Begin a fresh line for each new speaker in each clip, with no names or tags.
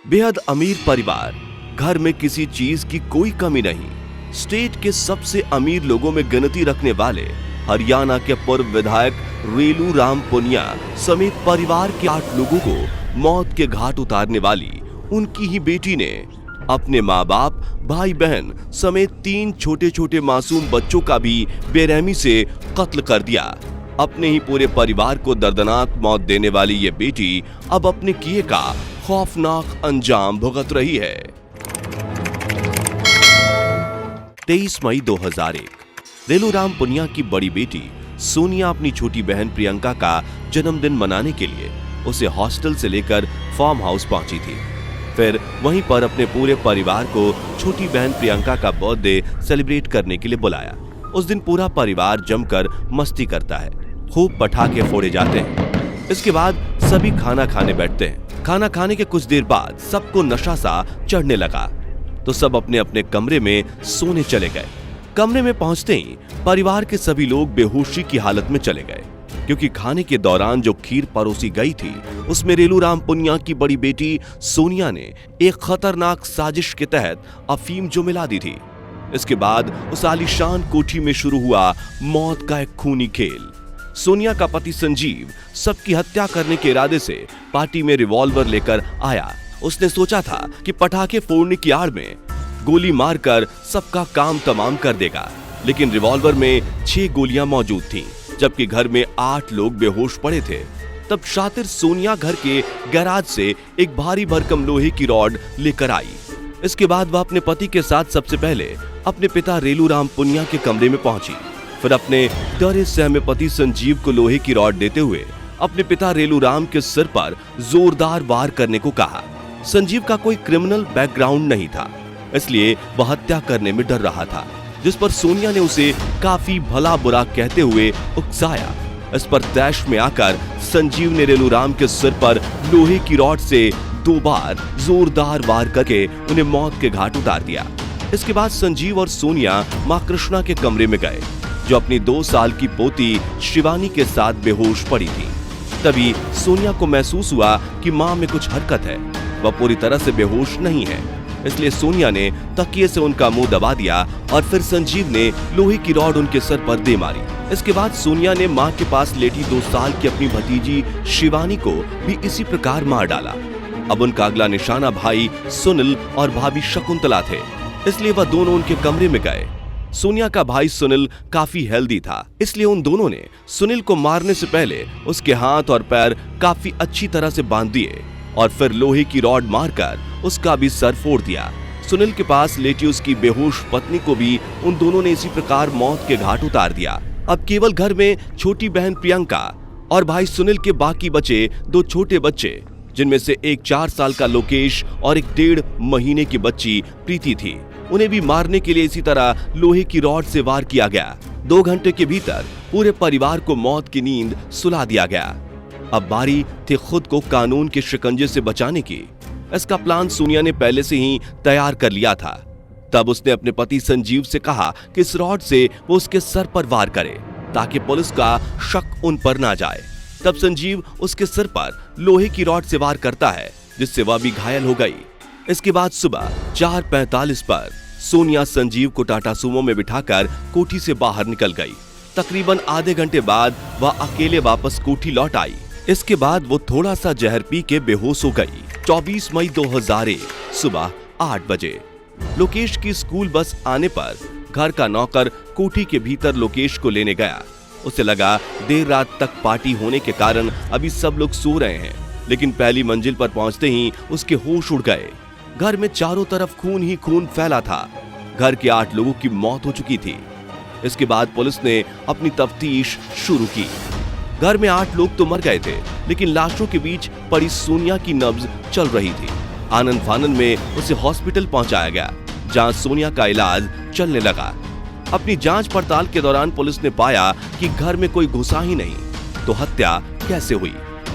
बेहद अमीर परिवार, घर में किसी चीज की कोई कमी नहीं। स्टेट के सबसे अमीर लोगों में गिनती रखने वाले हरियाणा के पूर्व विधायक रेलू राम पुनिया समेत परिवार के 8 लोगों को मौत के घाट उतारने वाली उनकी ही बेटी ने अपने माँ बाप, भाई बहन समेत 3 छोटे छोटे मासूम बच्चों का भी बेरहमी से कत्ल कर दिया। अपने ही पूरे परिवार को दर्दनाक मौत देने वाली ये बेटी अब अपने किए का खौफनाक अंजाम भुगत रही है। 23 मई 2001 रेलू राम पुनिया की बड़ी बेटी सोनिया अपनी छोटी बहन प्रियंका का जन्मदिन मनाने के लिए उसे हॉस्टल से लेकर फार्म हाउस पहुंची थी। फिर वहीं पर अपने पूरे परिवार को छोटी बहन प्रियंका का बर्थडे सेलिब्रेट करने के लिए बुलाया। उस दिन पूरा परिवार जमकर मस्ती करता है, खूब पटाखे फोड़े जाते हैं। इसके बाद सभी खाना खाने बैठते हैं। खाना खाने के कुछ देर बाद सबको नशा सा चढ़ने लगा तो सब अपने अपने कमरे में सोने चले गए। कमरे में पहुंचते ही परिवार के सभी लोग बेहोशी की हालत में चले गए, क्योंकि खाने के दौरान जो खीर परोसी गई थी उसमें रेलू राम पुनिया की बड़ी बेटी सोनिया ने एक खतरनाक साजिश के तहत अफीम जो मिला दी थी। इसके बाद उस आलीशान कोठी में शुरू हुआ मौत का एक खूनी खेल। सोनिया का पति संजीव सबकी हत्या करने के इरादे से पार्टी में रिवॉल्वर लेकर आया। उसने सोचा था कि पटाखे फोड़ने की आड़ में गोली मारकर सबका काम तमाम कर देगा, लेकिन रिवॉल्वर में 6 गोलियां मौजूद थीं, जबकि घर में 8 लोग बेहोश पड़े थे। तब शातिर सोनिया घर के गैराज से एक भारी भरकम लोहे की रॉड लेकर आई। इसके बाद वह अपने पति के साथ सबसे पहले अपने पिता रेलू राम पुनिया के कमरे में पहुंची। फिर अपने डरे सहमे पति संजीव को लोहे की रॉड देते हुए अपने पिता रेलू राम के सिर पर जोरदार वार करने को कहा। संजीव का कोई क्रिमिनल बैकग्राउंड नहीं था, इसलिए वह हत्या करने में डर रहा था, जिस पर सोनिया ने उसे काफी भला बुरा कहते हुए उकसाया। इस पर तैश में आकर संजीव ने रेलू राम के सिर पर लोहे की रॉड से 2 बार जोरदार वार करके उन्हें मौत के घाट उतार दिया। इसके बाद संजीव और सोनिया मां कृष्णा के कमरे में गए, जो अपनी 2 साल की पोती शिवानी के साथ बेहोश पड़ी थी। तभी सोनिया को महसूस हुआ कि मां में कुछ हरकत है, वह पूरी तरह से बेहोश नहीं है। इसलिए सोनिया ने तकिए से उनका मुंह दबा दिया और फिर संजीव ने लोहे की रॉड उनके सर पर दे मारी। इसके बाद सोनिया ने मां के पास लेटी 2 साल की अपनी भतीजी शिवानी को भी इसी प्रकार मार डाला। अब उनका अगला निशाना भाई सुनील और भाभी शकुंतला थे, इसलिए वह दोनों उनके कमरे में गए। सोनिया का भाई सुनील काफी हेल्दी था, इसलिए उन दोनों ने सुनील को मारने से पहले उसके हाथ और पैर काफी अच्छी तरह से बांध दिए और फिर लोहे की रॉड मारकर उसका भी सर फोड़ दिया। सुनील के पास लेटी उसकी बेहोश पत्नी को भी उन दोनों ने इसी प्रकार मौत के घाट उतार दिया। अब केवल घर में छोटी बहन प्रियंका और भाई सुनील के बाकी बचे 2 छोटे बच्चे, जिनमें से एक 4 साल का लोकेश और एक 1.5 महीने की बच्ची प्रीति थी। उन्हें भी मारने के लिए इसी तरह लोहे की रॉड से वार किया गया। 2 घंटे के भीतर पूरे परिवार को मौत की नींद सुला दिया गया। अब बारी थी खुद को कानून के शिकंजे से बचाने की। इसका प्लान सोनिया ने पहले से ही तैयार कर लिया था। तब उसने अपने पति संजीव से कहा कि इस रॉड से वो उसके सर पर वार करे, ताकि पुलिस का शक उन पर ना जाए। तब संजीव उसके सिर पर लोहे की रॉड से वार करता है, जिससे वह भी घायल हो गई। इसके बाद सुबह 4:45 पर सोनिया संजीव को टाटा सुमो में बिठाकर कोठी से बाहर निकल गई। तकरीबन आधे घंटे बाद वह अकेले वापस कोठी लौट आई। इसके बाद वो थोड़ा सा जहर पी के बेहोश हो गई। 24 मई 2001 सुबह 8 बजे लोकेश की स्कूल बस आने पर घर का नौकर कोठी के भीतर लोकेश को लेने गया। उसे लगा देर रात तक पार्टी होने के कारण अभी सब लोग सो रहे हैं, लेकिन पहली मंजिल पर पहुंचते ही उसके होश उड़ गए। घर में चारों तरफ खून ही खून फैला था। घर के 8 लोगों की मौत हो चुकी थी। इसके बाद पुलिस ने अपनी तफ्तीश शुरू की। घर में 8 लोग तो मर गए थे, लेकिन लाशों के बीच पड़ी सोनिया की नब्ज चल रही थी। आनंद फानन में उसे हॉस्पिटल पहुंचाया गया, जहां सोनिया का इलाज चलने लगा। अपनी जांच पड़ताल के दौरान पुलिस ने पाया कि घर में कोई घुसा ही नहीं, तो हत्या कैसे हुई?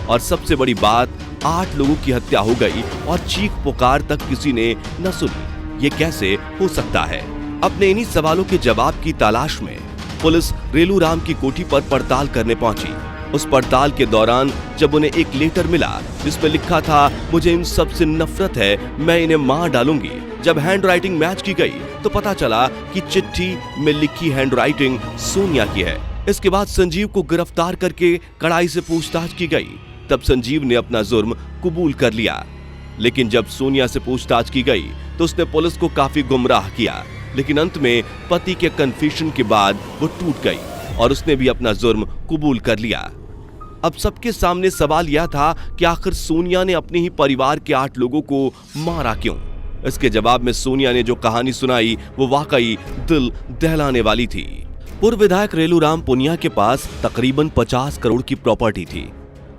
और सबसे बड़ी बात, 8 लोगों की हत्या हो गई और चीख पुकार तक किसी ने न सुनी। ये कैसे हो सकता है? अपने इन्हीं सवालों के जवाब की तलाश में पुलिस रेलू राम की कोठी पर पड़ताल करने पहुंची। उस पड़ताल के दौरान जब उन्हें एक लेटर मिला जिसमें लिखा था, मुझे इन सब से नफरत है, मैं इन्हें मार डालूंगी। जब हैंड राइटिंग मैच की गई तो पता चला कि चिट्ठी में लिखी हैंड राइटिंग सोनिया की है। इसके बाद संजीव को गिरफ्तार करके कड़ाई से पूछताछ की गई। तब संजीव ने अपना जुर्म कबूल कर लिया। लेकिन जब सोनिया से पूछताछ की गई तो उसने पुलिस को काफी गुमराह किया। लेकिन अंत में पति के कन्फेशन के बाद वो टूट गई और उसने भी अपना जुर्म कबूल कर लिया। अब सबके सामने सवाल यह था कि आखिर सोनिया ने अपने ही परिवार के 8 लोगों को मारा क्यों? इसके जवाब में सोनिया ने जो कहानी सुनाई वो वाकई दिल दहलाने वाली थी। पूर्व विधायक रेलूराम पुनिया के पास तकरीबन 50 करोड़ की प्रॉपर्टी थी।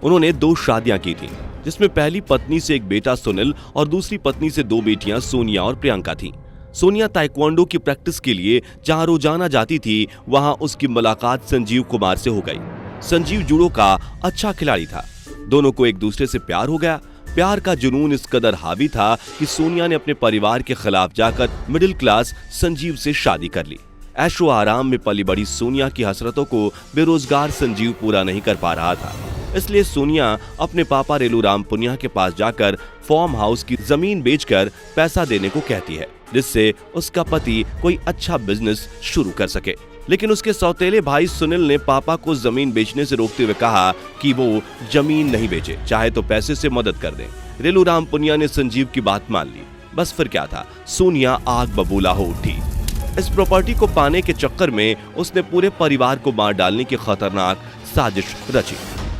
उन्होंने 2 शादियां की थी, जिसमें पहली पत्नी से एक बेटा सुनील और दूसरी पत्नी से 2 बेटियां सोनिया और प्रियंका थीं। सोनिया ताइक्वांडो की प्रैक्टिस के लिए जहां रोजाना जाती थी, वहां उसकी मुलाकात संजीव कुमार से हो गई। संजीव जूडो का अच्छा खिलाड़ी था। दोनों को एक दूसरे से प्यार हो गया। प्यार का जुनून इस कदर हावी था कि सोनिया ने अपने परिवार के खिलाफ जाकर मिडिल क्लास संजीव से शादी कर ली। ऐशो आराम में पली बड़ी सोनिया की हसरतों को बेरोजगार संजीव पूरा नहीं कर पा रहा था। इसलिए सोनिया अपने पापा रेलूराम पुनिया के पास जाकर फार्म हाउस की जमीन बेचकर पैसा देने को कहती है, जिससे उसका पति कोई अच्छा बिजनेस शुरू कर सके। लेकिन उसके सौतेले भाई सुनील ने पापा को जमीन बेचने से रोकते हुए कहा कि वो जमीन नहीं बेचे, चाहे तो पैसे से मदद कर दें। रेलूराम पुनिया ने संजीव की बात मान ली। बस फिर क्या था, सोनिया आग बबूला हो उठी। इस प्रॉपर्टी को पाने के चक्कर में उसने पूरे परिवार को मार डालने की खतरनाक साजिश रची।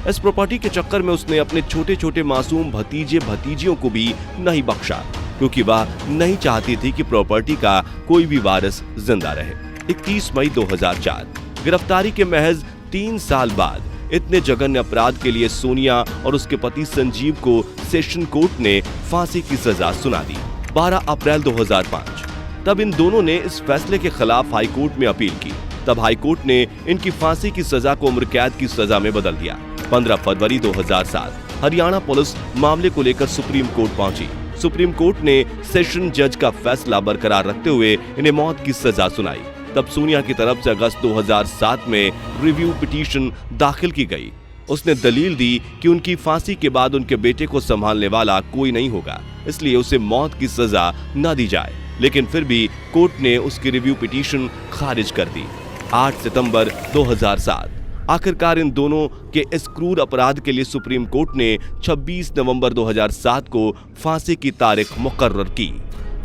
इस प्रॉपर्टी के चक्कर में उसने अपने छोटे छोटे मासूम भतीजे भतीजियों को भी नहीं बख्शा, क्योंकि वह नहीं चाहती थी कि प्रॉपर्टी का कोई भी वारिस जिंदा रहे। 31 मई 2004 गिरफ्तारी के महज 3 साल बाद इतने जघन्य अपराध के लिए सोनिया और उसके पति संजीव को सेशन कोर्ट ने फांसी की सजा सुना दी। 12 अप्रैल 2005 तब इन दोनों ने इस फैसले के खिलाफ हाई कोर्ट में अपील की। तब हाई कोर्ट ने इनकी फांसी की सजा को उम्र कैद की सजा में बदल दिया। 15 फरवरी 2007 हरियाणा पुलिस मामले को लेकर सुप्रीम कोर्ट पहुंची। सुप्रीम कोर्ट ने सेशन जज का फैसला बरकरार रखते हुए इन्हें मौत की सजा सुनाई। तब सोनिया की तरफ से अगस्त 2007 में रिव्यू पिटीशन दाखिल की गई। उसने दलील दी कि उनकी फांसी के बाद उनके बेटे को संभालने वाला कोई नहीं होगा, इसलिए उसे मौत की सजा न दी जाए। लेकिन फिर भी कोर्ट ने उसकी रिव्यू पिटीशन खारिज कर दी। 8 सितंबर 2007 आखिरकार इन दोनों के इस क्रूर अपराध के लिए सुप्रीम कोर्ट ने 26 नवंबर 2007 को फांसी की तारीख मुकर्रर की।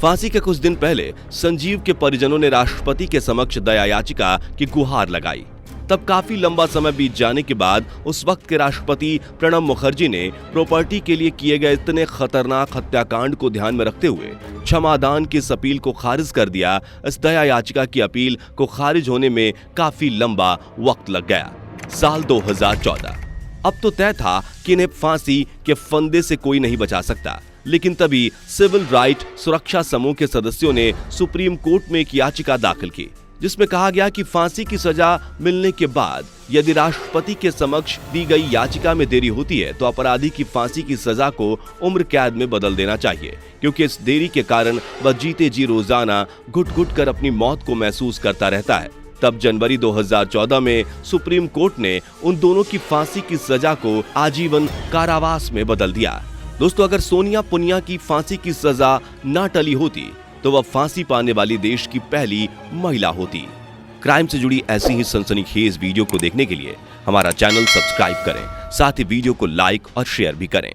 फांसी के कुछ दिन पहले संजीव के परिजनों ने राष्ट्रपति के समक्ष दया याचिका की गुहार लगाई। तब काफी लंबा समय बीत जाने के बाद उस वक्त के राष्ट्रपति प्रणब मुखर्जी ने प्रॉपर्टी के लिए किए गए इतने खतरनाक हत्याकांड को ध्यान में रखते हुए क्षमादान की इस अपील को खारिज कर दिया। इस दया याचिका की अपील को खारिज होने में काफी लंबा वक्त लग गया। साल 2014 अब तो तय था कि इन्हें फांसी के फंदे से कोई नहीं बचा सकता। लेकिन तभी सिविल राइट सुरक्षा समूह के सदस्यों ने सुप्रीम कोर्ट में एक याचिका दाखिल की, जिसमें कहा गया कि फांसी की सजा मिलने के बाद यदि राष्ट्रपति के समक्ष दी गई याचिका में देरी होती है तो अपराधी की फांसी की सजा को उम्र कैद में बदल देना चाहिए, क्योंकि इस देरी के कारण वह जीते जी रोजाना घुट घुट कर अपनी मौत को महसूस करता रहता है। तब जनवरी 2014 में सुप्रीम कोर्ट ने उन दोनों की फांसी की सजा को आजीवन कारावास में बदल दिया। दोस्तों, अगर सोनिया पुनिया की फांसी की सजा न टली होती तो वह फांसी पाने वाली देश की पहली महिला होती। क्राइम से जुड़ी ऐसी ही सनसनीखेज वीडियो को देखने के लिए हमारा चैनल सब्सक्राइब करें, साथ ही वीडियो को लाइक और शेयर भी करें।